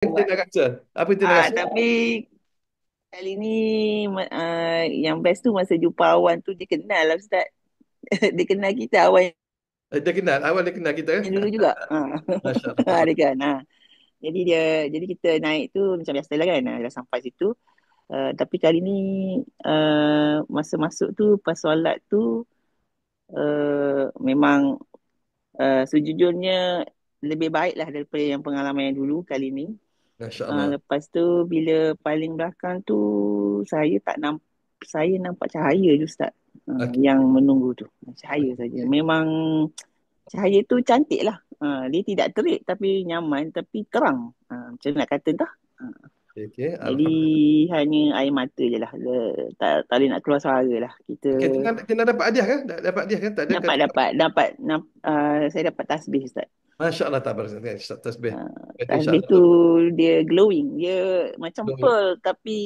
Yang Tina buat. rasa? Apa yang Tina rasa? Tapi kali ni yang best tu masa jumpa Awan tu dia kenal lah Ustaz. Dia kenal kita Awan Dia kenal, awal dia kenal kita. yang dulu juga. Masya Allah, tabar. Dia kan. Jadi kita naik tu macam biasa lah kan. Dah sampai situ. Tapi kali ni masa masuk tu pas solat tu memang sejujurnya lebih baik lah daripada yang pengalaman yang dulu kali ni. Masya Allah. Lepas tu bila paling belakang tu saya tak nampak saya nampak cahaya je Ustaz. Okey, Yang menunggu tu. Cahaya saja. okey. Memang cahaya tu cantik lah. Dia tidak terik tapi nyaman tapi terang. Macam nak kata entah. Okey, okey. Jadi Alhamdulillah. hanya air mata je lah. Tak boleh nak keluar suara lah. Kita Okey, Tina dapat hadiah kan? Dapat hadiah kan? Tak ada dapat kata. dapat dapat saya dapat tasbih Ustaz. Masya Allah, tabar. Tasbih. Itu Tasbih insyaAllah. tu dia glowing. Dia macam pearl tapi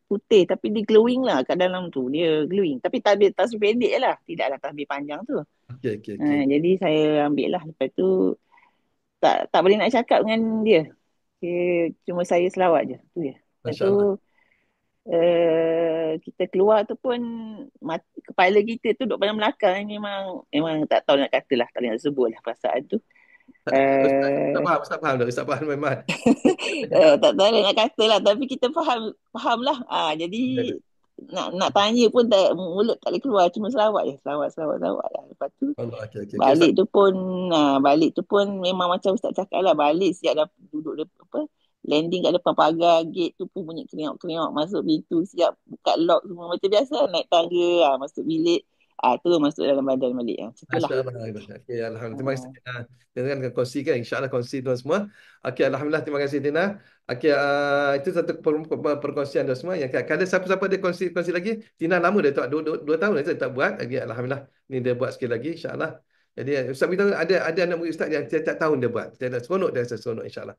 putih. Tapi dia glowing lah kat dalam tu. Dia glowing. Tapi tasbih pendek je lah. Tidaklah tasbih panjang tu. Okey, okey, okey. Jadi saya ambil lah. Lepas tu tak boleh nak cakap dengan dia. Cuma saya selawat je. Tu je. Lepas Masya tu Allah. kita keluar tu pun kepala kita tu duduk pada belakang. Memang tak tahu nak kata lah. Tak boleh nak sebut lah perasaan tu. Ustaz Uh, faham, Ustaz faham dah. Ustaz faham memang. tak tahu nak kata lah tapi kita faham lah jadi nak tanya pun tak, mulut tak boleh keluar cuma selawat je selawat lah lepas tu Allah, okey, okey. Okey, Ustaz. balik tu pun memang macam Ustaz cakap lah balik siap dah duduk apa landing kat depan pagar gate tu pun bunyi keriak-keriak masuk pintu siap buka lock semua macam biasa naik tangga masuk bilik tu masuk dalam badan balik macam tu lah. Masya Allah. Okay, Alhamdulillah. Terima kasih Tina. Tina kan kongsikan. InsyaAllah kongsi tuan semua. Okey, Alhamdulillah. Terima kasih Tina. Okey, itu satu perkongsian tuan semua. Yang kalau siapa-siapa dia kongsi lagi, Tina lama dia tak, dua tahun dah tak buat. Lagi, Alhamdulillah. Ni dia buat sekali lagi, insyaAllah. Jadi, Ustaz beritahu ada anak murid Ustaz yang setiap tahun dia buat. Dia seronok, dia seronok, insyaAllah.